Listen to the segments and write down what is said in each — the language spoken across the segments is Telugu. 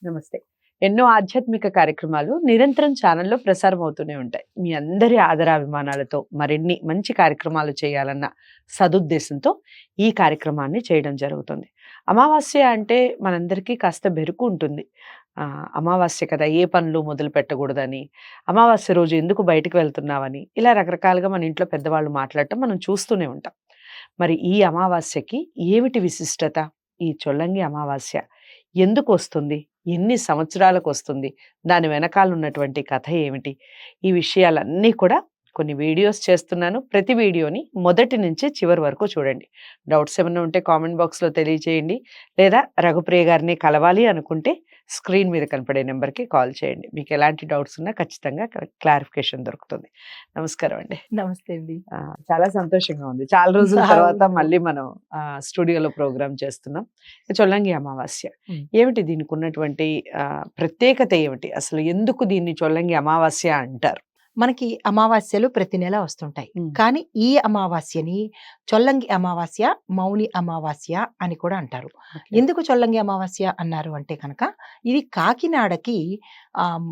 నమస్తే. ఎన్నో ఆధ్యాత్మిక కార్యక్రమాలు నిరంతరం ఛానల్‌లో ప్రసారం అవుతూనే ఉంటాయి. మీ అందరి ఆదరాభిమానాలతో మరిన్ని మంచి కార్యక్రమాలు చేయాలన్న సదుద్దేశంతో ఈ కార్యక్రమాన్ని చేయడం జరుగుతుంది. అమావాస్య అంటే మనందరికీ కాస్త బెరుకు ఉంటుంది. అమావాస్య కదా! ఏ పనులు మొదలు పెట్టకూడదని, అమావాస్య రోజు ఎందుకు బయటికి వెళ్తున్నావని, ఇలా రకరకాలుగా మన ఇంట్లో పెద్దవాళ్ళు మాట్లాడటం మనం చూస్తూనే ఉంటాం. మరి ఈ అమావాస్యకి ఏమిటి విశిష్టత? ఈ చొల్లంగి అమావాస్య ఎందుకొస్తుంది? ఎన్ని సంవత్సరాలకొస్తుంది? దాని వెనకాల ఉన్నటువంటి కథ ఏమిటి? ఈ విషయాలన్నీ కూడా కొన్ని వీడియోస్ చేస్తున్నాను. ప్రతి వీడియోని మొదటి నుంచి చివరి వరకు చూడండి. డౌట్స్ ఏమన్నా ఉంటే కామెంట్ బాక్స్‌లో తెలియజేయండి. లేదా రఘుప్రియ గారిని కలవాలి అనుకుంటే స్క్రీన్ మీద కనపడే నెంబర్‌కి కాల్ చేయండి. మీకు ఎలాంటి డౌట్స్ ఉన్నా ఖచ్చితంగా క్లారిఫికేషన్ దొరుకుతుంది. నమస్కారం అండి. నమస్తే అండి. చాలా సంతోషంగా ఉంది. చాలా రోజుల తర్వాత మళ్ళీ మనం స్టూడియోలో ప్రోగ్రామ్ చేస్తున్నాం. చొల్లంగి అమావాస్య. ఏమిటి దీనికి ఉన్నటువంటి ప్రత్యేకత ఏమిటి? అసలు ఎందుకు దీన్ని చొల్లంగి అమావాస్య అంటారు? మనకి అమావాస్యలు ప్రతి నెల వస్తుంటాయి. కానీ ఈ అమావాస్యని చొల్లంగి అమావాస్య, మౌని అమావాస్య అని కూడా అంటారు. ఎందుకు చొల్లంగి అమావాస్య అన్నారు అంటే కనుక ఇది కాకినాడకి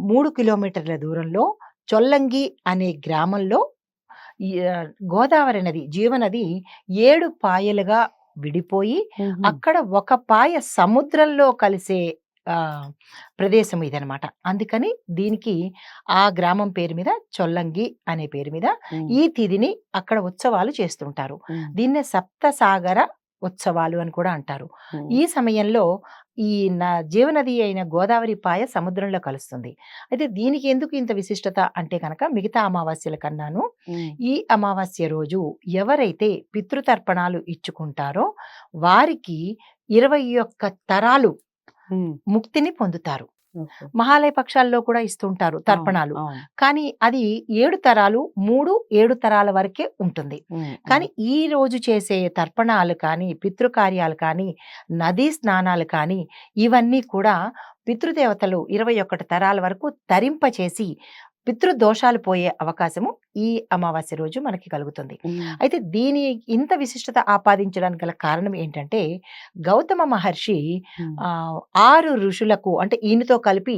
3 కిలోమీటర్ల దూరంలో చొల్లంగి అనే గ్రామంలో గోదావరి నది జీవనది 7 పాయలుగా విడిపోయి అక్కడ ఒక పాయ సముద్రంలో కలిసే ప్రదేశం ఇదనమాట. అందుకని దీనికి ఆ గ్రామం పేరు మీద చొల్లంగి అనే పేరు మీద ఈ తిథిని అక్కడ ఉత్సవాలు చేస్తుంటారు. దీన్నే సప్తసాగర ఉత్సవాలు అని కూడా అంటారు. ఈ సమయంలో ఈ జీవనది అయిన గోదావరి పాయ సముద్రంలో కలుస్తుంది. అయితే దీనికి ఎందుకు ఇంత విశిష్టత అంటే కనుక మిగతా అమావాస్యల కన్నాను ఈ అమావాస్య రోజు ఎవరైతే పితృతర్పణాలు ఇచ్చుకుంటారో వారికి 21 తరాలు ముక్తిని పొందుతారు. మహాలయ పక్షాల్లో కూడా ఇస్తుంటారు తర్పణాలు. కానీ అది 7 తరాలు 7 తరాల వరకే ఉంటుంది. కానీ ఈ రోజు చేసే తర్పణాలు కానీ పితృకార్యాలు కానీ నదీ స్నానాలు కానీ ఇవన్నీ కూడా పితృదేవతలు 21 తరాల వరకు తరింపచేసి పితృదోషాలు పోయే అవకాశము ఈ అమావాస్య రోజు మనకి కలుగుతుంది. అయితే దీని ఇంత విశిష్టత ఆపాదించడానికి గల కారణం ఏంటంటే గౌతమ మహర్షి 6 ఋషులకు అంటే ఈయనతో కలిపి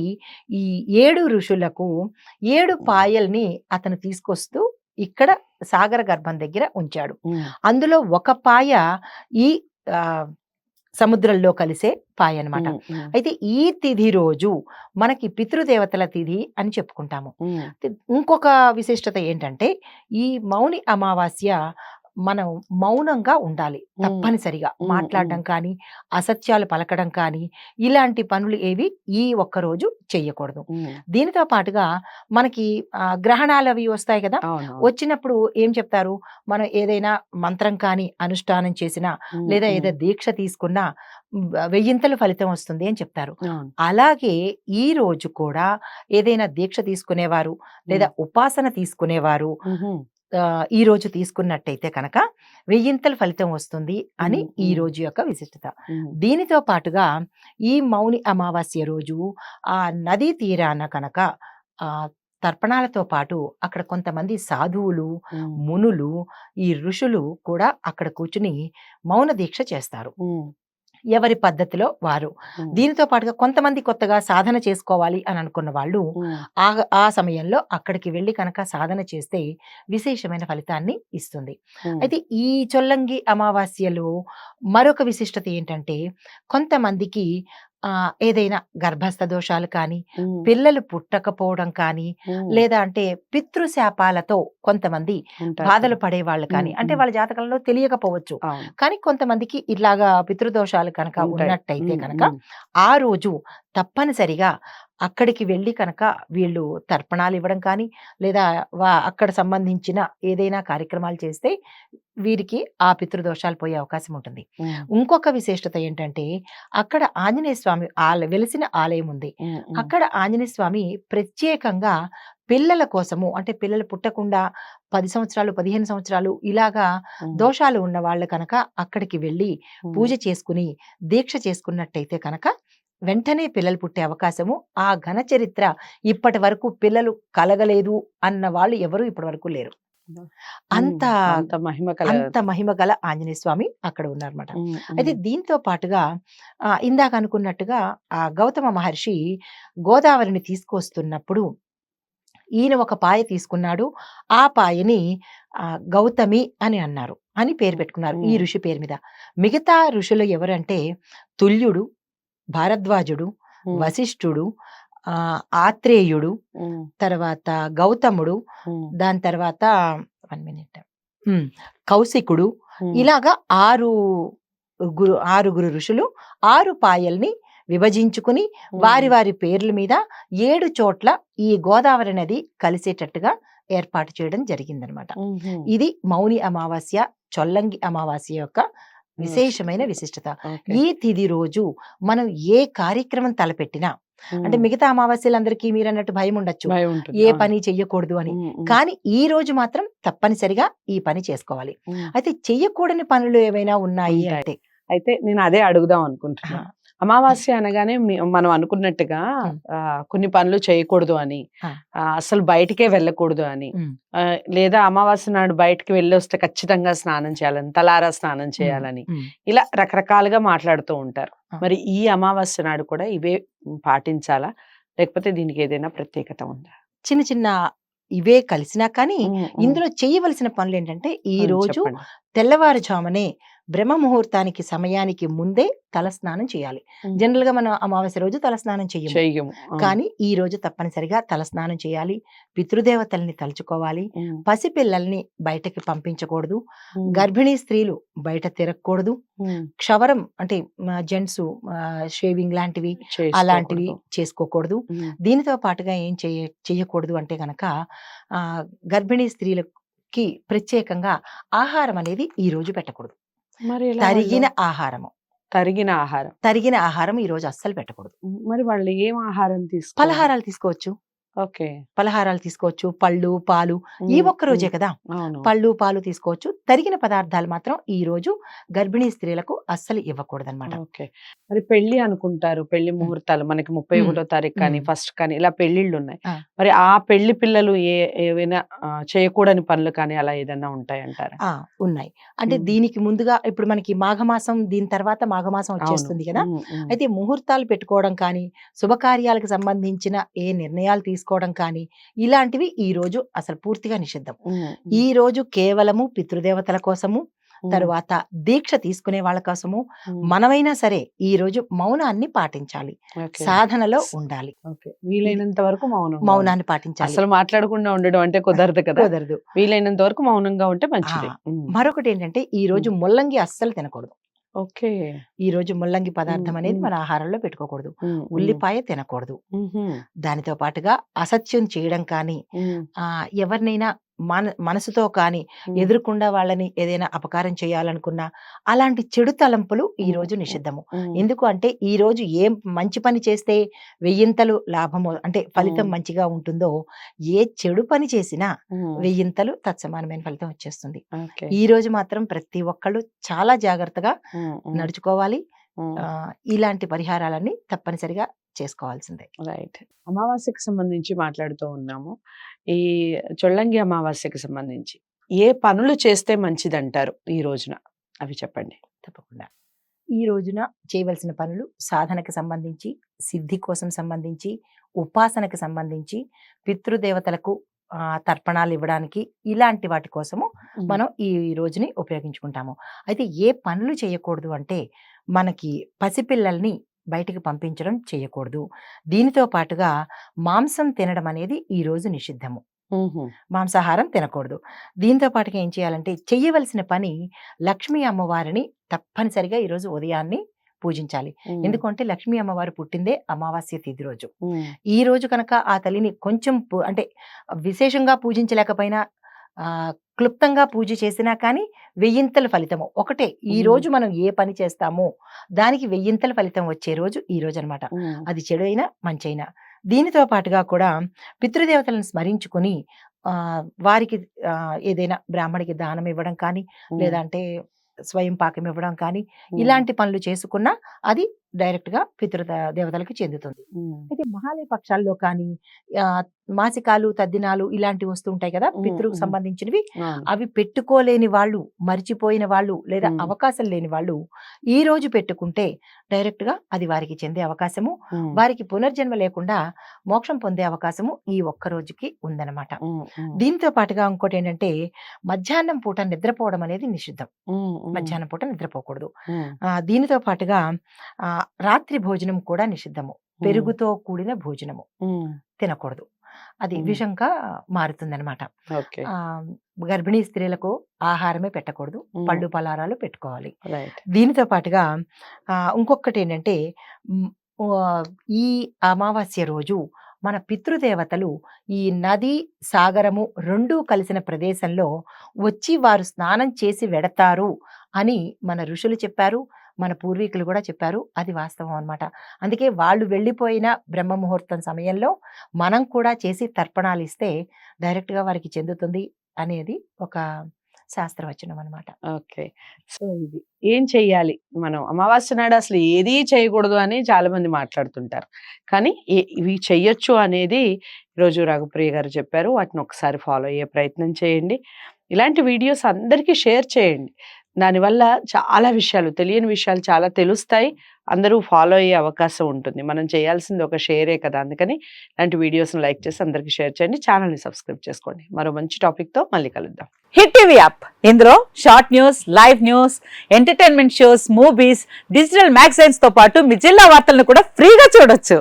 ఈ 7 ఋషులకు 7 పాయల్ని అతను తీసుకొస్తూ ఇక్కడ సాగర గర్భం దగ్గర ఉంచాడు. అందులో ఒక పాయ ఈ సముద్రంలో కలిసే పాయ అనమాట. అయితే ఈ తిథి రోజు మనకి పితృదేవతల తిథి అని చెప్పుకుంటాము. ఇంకొక విశిష్టత ఏంటంటే ఈ మౌని అమావాస్య మనం మౌనంగా ఉండాలి తప్పనిసరిగా. మాట్లాడడం కానీ అసత్యాలు పలకడం కానీ ఇలాంటి పనులు ఏవి ఈ ఒక్కరోజు చెయ్యకూడదు. దీనితో పాటుగా మనకి గ్రహణాలు అవి వస్తాయి కదా, వచ్చినప్పుడు ఏం చెప్తారు, మనం ఏదైనా మంత్రం కానీ అనుష్ఠానం చేసినా లేదా ఏదో దీక్ష తీసుకున్నా 1000 ఫలితం వస్తుంది అని చెప్తారు. అలాగే ఈ రోజు కూడా ఏదైనా దీక్ష తీసుకునేవారు లేదా ఉపాసన తీసుకునేవారు ఈ రోజు తీసుకున్నట్టయితే కనుక 1000 ఫలితం వస్తుంది అని ఈ రోజు యొక్క విశిష్టత. దీనితో పాటుగా ఈ మౌని అమావాస్య రోజు ఆ నదీ తీరాన కనుక తర్పణాలతో పాటు అక్కడ కొంతమంది సాధువులు మునులు ఈ ఋషులు కూడా అక్కడ కూర్చుని మౌన దీక్ష చేస్తారు ఎవరి పద్ధతిలో వారు. దీనితో పాటుగా కొంతమంది కొత్తగా సాధన చేసుకోవాలి అని అనుకున్న వాళ్ళు ఆ సమయంలో అక్కడికి వెళ్ళి కనుక సాధన చేస్తే విశేషమైన ఫలితాన్ని ఇస్తుంది. అయితే ఈ చొల్లంగి అమావాస్యలో మరొక విశిష్టత ఏంటంటే కొంతమందికి ఏదైనా గర్భస్థ దోషాలు కానీ పిల్లలు పుట్టకపోవడం కానీ లేదా అంటే పితృశాపాలతో కొంతమంది బాధలు పడేవాళ్ళు కానీ అంటే వాళ్ళ జాతకంలో తెలియకపోవచ్చు. కానీ కొంతమందికి ఇలాగా పితృదోషాలు కనుక ఉన్నట్టయితే కనుక ఆ రోజు తప్పనిసరిగా అక్కడికి వెళ్ళి కనుక వీళ్ళు తర్పణాలు ఇవ్వడం కానీ లేదా అక్కడ సంబంధించిన ఏదైనా కార్యక్రమాలు చేస్తే వీరికి ఆ పితృదోషాలు పోయే అవకాశం ఉంటుంది. ఇంకొక విశేషత ఏంటంటే అక్కడ ఆంజనేయ స్వామి వెలిసిన ఆలయం ఉంది. అక్కడ ఆంజనేయ స్వామి ప్రత్యేకంగా పిల్లల కోసము అంటే పిల్లలు పుట్టకుండా 10 సంవత్సరాలు 15 సంవత్సరాలు ఇలాగా దోషాలు ఉన్న వాళ్ళు కనుక అక్కడికి వెళ్ళి పూజ చేసుకుని దీక్ష చేసుకున్నట్టయితే కనుక వెంటనే పిల్లలు పుట్టే అవకాశము ఆ ఘన చరిత్ర ఇప్పటి వరకు పిల్లలు కలగలేదు అన్న వాళ్ళు ఎవరు ఇప్పటి వరకు లేరు. అంత అంత మహిమ కల. అంత మహిమ గల ఆంజనేయ స్వామి అక్కడ ఉన్నారన్నమాట. ఉమ్, అయితే ఉమ్, దీంతో పాటుగా ఇందాక అనుకున్నట్టుగా ఆ గౌతమ మహర్షి గోదావరిని తీసుకొస్తున్నప్పుడు ఈయన ఒక పాయ తీసుకున్నాడు. ఆ పాయని గౌతమి అని అన్నారు. అని పేరు పెట్టుకున్నారు ఈ ఉమ్, ఋషి పేరు మీద. మిగతా ఋషులు ఎవరంటే తుల్యుడు, భారద్వాజుడు, ఉమ్, వశిష్ఠుడు, ఆత్రేయుడు, ఉమ్, తర్వాత గౌతముడు, ఉమ్, దాని తర్వాత 1 మినిట్ కౌశికుడు, ఉమ్, ఇలాగా 6 6గురు ఋషులు 6 పాయల్ని విభజించుకుని వారి వారి పేర్ల మీద 7 చోట్ల ఈ గోదావరి నది కలిసేటట్టుగా ఏర్పాటు చేయడం జరిగిందనమాట. ఉమ్, ఇది మౌని అమావాస్య, చొల్లంగి అమావాస్య యొక్క విశేషమైన విశిష్టత. ఓకే. ఈ తిథి రోజు మనం ఏ కార్యక్రమం తలపెట్టినా, అంటే ఉమ్, మిగతా అమావాస్యలందరికీ మీరన్నట్టు భయం ఉండొచ్చు, భయం ఉంటుంది. ఏ అవును. పని చెయ్యకూడదు అని. ఉమ్, ఉమ్, కానీ ఈ రోజు మాత్రం తప్పనిసరిగా ఈ పని చేసుకోవాలి. ఉమ్, అయితే చెయ్యకూడని పనులు ఏవైనా ఉన్నాయి ఉంటాయి. అంటే అయితే నేను అదే అడుగుదాం అనుకుంటున్నా. ఆ, అమావాస్య అనగానే మనం అనుకున్నట్టుగా ఉమ్, కొన్ని పనులు చేయకూడదు అని, ఆ, అసలు బయటికే వెళ్ళకూడదు అని, ఉమ్, లేదా అమావాస్య నాడు బయటికి వెళ్ళొస్తే ఖచ్చితంగా స్నానం చేయాలని, తలారా స్నానం ఉమ్, చేయాలని, ఉమ్, ఇలా రకరకాలుగా మాట్లాడుతూ ఉంటారు. ఆ. మరి ఈ అమావాస్య నాడు కూడా ఇవే పాటించాలా, లేకపోతే దీనికి ఏదైనా ప్రత్యేకత ఉందా? చిన్న చిన్న ఇవే కలిసినా కానీ ఉమ్, ఉమ్, ఇందులో చేయవలసిన పనులు ఏంటంటే ఈ రోజు చెప్పండి. తెల్లవారుజామునే బ్రహ్మ ముహూర్తానికి సమయానికి ముందే తలస్నానం చేయాలి. ఉమ్, జనరల్ గా మనం అమావాస్య రోజు తలస్నానం చెయ్యము. చెయ్యము. అవును. కానీ ఈ రోజు తప్పనిసరిగా తలస్నానం చేయాలి. పితృదేవతల్ని తలుచుకోవాలి. ఉమ్, పసిపిల్లల్ని బయటకి పంపించకూడదు. ఉమ్, గర్భిణీ స్త్రీలు బయట తిరగకూడదు. ఉమ్, క్షవరం అంటే జెంట్స్ షేవింగ్ లాంటివి అలాంటివి చేసుకోకూడదు. చేసుకోకూడదు. ఉమ్, దీనితో పాటుగా ఏం చెయ్యకూడదు అంటే గనక గర్భిణీ స్త్రీలకి ప్రత్యేకంగా ఆహారం అనేది ఈ రోజు పెట్టకూడదు. మరి ఎలా వాళ్ళు? తరిగిన ఆహారము తరిగిన ఆహారం. తరిగిన ఆహారం ఈ రోజు అస్సలు పెట్టకూడదు. మరి వాళ్ళు ఏం ఆహారం తీసుకోవాలి? పలహారాలు తీసుకోవచ్చు. ఓకే. పలహారాలు తీసుకోవచ్చు. పళ్ళు, పాలు ఈ ఉమ్, ఒక్క రోజే ఉమ్, కదా! అవును. పళ్ళు, పాలు తీసుకోవచ్చు. తరిగిన పదార్థాలు మాత్రం ఈ రోజు గర్భిణీ స్త్రీలకు అస్సలు ఇవ్వకూడదనమాట. ఓకే. మరి పెళ్లి అనుకుంటారు. పెళ్లి హ్మ్. ముహూర్తాలు మనకి హ్మ్. 31 తారీఖు కానీ, హ్మ్. ఫస్ట్ కానీ ఇలా పెళ్ళిళ్ళున్నాయి. ఆ! మరి ఆ పెళ్లి పిల్లలు ఏవైనా చేయకూడని పనులు కానీ అలా ఏదన్నా ఉంటాయంటారా? ఆ! ఉన్నాయి. అంటే హ్మ్. దీనికి ముందుగా ఇప్పుడు మనకి మాఘమాసం, దీని తర్వాత మాఘమాసం అవును. వచ్చేస్తుంది కదా! హ్మ్. హ్మ్. అయితే ముహూర్తాలు పెట్టుకోవడం కానీ, శుభకార్యాలకు సంబంధించిన ఏ నిర్ణయాలు తీసుకోవడం కానీ, ఇలాంటివి ఈ రోజు అసలు పూర్తిగా నిషిద్ధం. హ్మ్. ఈ హ్మ్. రోజు కేవలము పితృదేవతల కోసము, హ్మ్. తరువాత దీక్ష తీసుకునే వాళ్ళ కోసము, హ్మ్. మనమైనా సరే ఈ రోజు మౌనాన్ని పాటించాలి. ఓకే. సాధనలో ఉండాలి. ఓకే. ఇది వీలైనంత వరకు మౌనంగా ఉండాలి. మౌనాన్ని పాటించాలి. అసలు మాట్లాడకుండా ఉండడం అంటే కుదరదు కదా! కుదరదు. వీలైనంత వరకు మౌనంగా ఉంటే ఆ! మంచిది. హ్మ్. మరొకటేంటంటే ఈ రోజు హ్మ్. ముల్లంగి అస్సలు తినకూడదు. ఓకే. ఈ రోజు ముల్లంగి హ్మ్. పదార్థం అనేది హ్మ్. మన ఆహారంలో పెట్టుకోకూడదు. హ్మ్. హ్మ్. ఉల్లిపాయ తినకూడదు. హుహు. దానితో పాటుగా అసత్యం చేయడం కానీ, హ్మ్. ఎవరినైనా మనసుతో కానీ హ్మ్. ఎదురుకుండా వాళ్ళని ఏదైనా అపకారం చేయాలనుకున్నా, అలాంటి చెడు తలంపులు ఈ హ్మ్. రోజు హ్మ్. నిషిద్ధము. హ్మ్. ఎందుకు అంటే ఈ రోజు ఏం మంచి పని చేస్తే వెయ్యింతలు లాభము అంటే ఫలితం హ్మ్. మంచిగా ఉంటుందో, ఏ చెడు పని చేసినా హ్మ్. వెయ్యింతలు తత్సమానమైన ఫలితం వచ్చేస్తుంది. ఓకే. ఈ రోజు మాత్రం ప్రతి ఒక్కళ్ళు చాలా జాగ్రత్తగా హ్మ్. హ్మ్. నడుచుకోవాలి. హ్మ్. ఇలాంటి పరిహారాలన్నీ తప్పనిసరిగా చేసుకోవాల్సిందే. రైట్. అమావాస్యకి సంబంధించి మాట్లాడుతూ ఉన్నాము. ఈ చొల్లంగి అమావాస్యకి సంబంధించి ఏ పనులు చేస్తే మంచిదంటారు ఈ రోజున? అవి చెప్పండి. తప్పకుండా. ఈ రోజున చేయవలసిన పనులు సాధనకు సంబంధించి, సిద్ధి కోసం సంబంధించి, ఉపాసనకు సంబంధించి, పితృదేవతలకు తర్పణాలు ఇవ్వడానికి ఇలాంటి వాటి కోసము హ్మ్. మనం ఈ రోజుని ఉపయోగించుకుంటాము. అయితే ఏ పనులు చేయకూడదు అంటే మనకి పసిపిల్లల్ని బయటికి పంపించడం చేయకూడదు. దీనితో పాటుగా మాంసం తినడం అనేది ఈ రోజు నిషిద్ధము. హుహు. మాంసాహారం తినకూడదు. దీంతో పాటుగా ఏం చేయాలంటే చెయ్యవలసిన పని లక్ష్మీ అమ్మవారిని తప్పనిసరిగా ఈరోజు ఉదయాన్నే పూజించాలి. హ్మ్. ఎందుకంటే లక్ష్మీ అమ్మవారు పుట్టిందే అమావాస్య తిథి రోజు. హ్మ్. ఈ రోజు కనుక ఆ తల్లిని కొంచెం అంటే విశేషంగా పూజించలేకపోయినా క్లుప్తంగా పూజ చేసినా కానీ వెయ్యింతల ఫలితము. ఒకటే ఈ హ్మ్. రోజు మనం ఏ పని చేస్తామో దానికి వెయ్యింతల ఫలితం వచ్చే రోజు ఈ రోజనమాట. హ్మ్. అది చెడైనా, మంచైనా. దీనితో పాటుగా కూడా పితృదేవతలను స్మరించుకొని వారికి ఏదైనా బ్రాహ్మడికి దానం ఇవ్వడం కానీ, హ్మ్. లేదంటే స్వయం పాకం ఇవ్వడం కానీ, హ్మ్. ఇలాంటి పనులు చేసుకున్నా అది డైరెక్ట్ గా దేవతలకు చెందుతుంది. అయితే మహాలయ పక్షాల్లో కానీ మాసికాలు తద్దినాలు ఇలాంటివి వస్తూ ఉంటాయి కదా పితృకు సంబంధించినవి, అవి పెట్టుకోలేని వాళ్ళు, మర్చిపోయిన వాళ్ళు లేదా అవకాశం లేని వాళ్ళు ఈ రోజు పెట్టుకుంటే డైరెక్ట్ గా అది వారికి చెందే అవకాశము, వారికి పునర్జన్మ లేకుండా మోక్షం పొందే అవకాశము ఈ ఒక్క రోజుకి ఉందన్నమాట. దీంతో పాటుగా ఇంకోటి ఏంటంటే మధ్యాహ్నం పూట నిద్రపోవడం అనేది నిషిద్ధం. మధ్యాహ్నం పూట నిద్రపోకూడదు. దీనితో పాటుగా రాత్రి భోజనం కూడా నిషిద్ధము. పెరుగుతో కూడిన భోజనము తినకూడదు, అది విషంగా మారుతుందన్నమాట. గర్భిణీ స్త్రీలకు ఆహారమే పెట్టకూడదు, పళ్ళు పలారాలు పెట్టుకోవాలి. దీనితో పాటుగా ఇంకొకటి ఏంటంటే ఈ అమావాస్య రోజు మన పితృదేవతలు ఈ నది సాగరము రెండూ కలిసిన ప్రదేశంలో వచ్చి వారు స్నానం చేసి వెడతారు అని మన ఋషులు చెప్పారు, మన పూర్వీకులు కూడా చెప్పారు. అది వాస్తవం అన్నమాట. అందుకే వాళ్ళు వెళ్ళిపోయిన బ్రహ్మ ముహూర్తం సమయంలో మనం కూడా చేసి తర్పణాలు ఇస్తే డైరెక్ట్ గా వారికి చెందుతుంది అనేది ఒక శాస్త్రవచనం అన్నమాట. ఓకే. సో ఇది ఏం చెయ్యాలి మనం అమావాస్య నాడు, అసలు ఏది చేయకూడదు అని చాలా మంది మాట్లాడుతుంటారు, కానీ ఇవి చెయ్యొచ్చు అనేది ఈరోజు రఘుప్రియ గారు చెప్పారు. వాటిని ఒకసారి ఫాలో అయ్యే ప్రయత్నం చేయండి. ఇలాంటి వీడియోస్ అందరికీ షేర్ చేయండి. దానివల్ల చాలా విషయాలు, తెలియని విషయాలు చాలా తెలుస్తాయి, అందరూ ఫాలో అయ్యే అవకాశం ఉంటుంది. మనం చేయాల్సింది ఒక షేరే కదా, అందుకని ఇలాంటి వీడియోస్ని లైక్ చేసి అందరికీ షేర్ చేయండి, ఛానల్ని సబ్స్క్రైబ్ చేసుకోండి. మరో మంచి టాపిక్తో మళ్ళీ కలుద్దాం. హిట్ టీవీ యాప్, ఇందులో short news, live news, entertainment shows, movies, digital magazines తో పాటు మీ జిల్లా వార్తలను కూడా ఫ్రీగా చూడొచ్చు.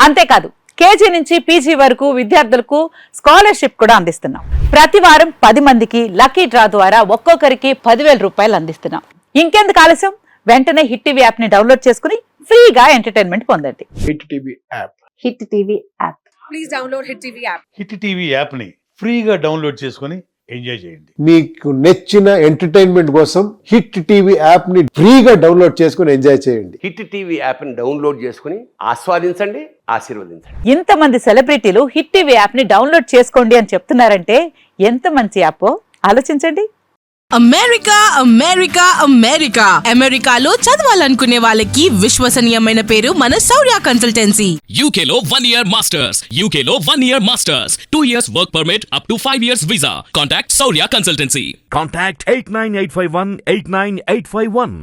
అంతేకాదు కేజీ నుంచి పీజీ వరకు విద్యార్థులకు స్కాలర్షిప్ కూడా అందిస్తున్నాం. ప్రతి వారం 10 మందికి లక్కీ డ్రా ద్వారా ఒక్కొక్కరికి 10,000 రూపాయలు అందిస్తున్నాం. ఇంకెందుకు ఆలస్యం, వెంటనే హిట్ టీవీ యాప్ ని డౌన్లోడ్ చేసుకుని ఫ్రీగా ఎంటర్టైన్మెంట్ పొందండి. Hit TV app. Hit TV app. Please download hit TV app. Hit TV app ని ఫ్రీగా డౌన్లోడ్ చేసుకొని ఎంజాయ్ చేయండి. మీకు నచ్చిన ఎంటర్టైన్మెంట్ కోసం హిట్ టీవీ యాప్ ని ఫ్రీగా డౌన్లోడ్ చేసుకొని ఎంజాయ్ చేయండి. హిట్ టీవీ యాప్ ని డౌన్లోడ్ చేసుకుని ఆస్వాదించండి, ఆశీర్వదించండి. ఇంతమంది సెలబ్రిటీలు హిట్ టీవీ యాప్ ని డౌన్లోడ్ చేసుకోండి అని చెప్తున్నారంటే ఎంత మంచి యాప్ ఆలోచించండి. అమెరికా అమెరికా అమెరికా అమెరికాలో చదవాలనుకునే వాళ్ళకి విశ్వసనీయమైన పేరు మన శౌర్య కన్సల్టెన్సీ. UK లో 1 year masters. UK లో 1 year masters. 2 years work permit up to 5 years visa. Contact Saurya Consultancy. Contact 89851 89851.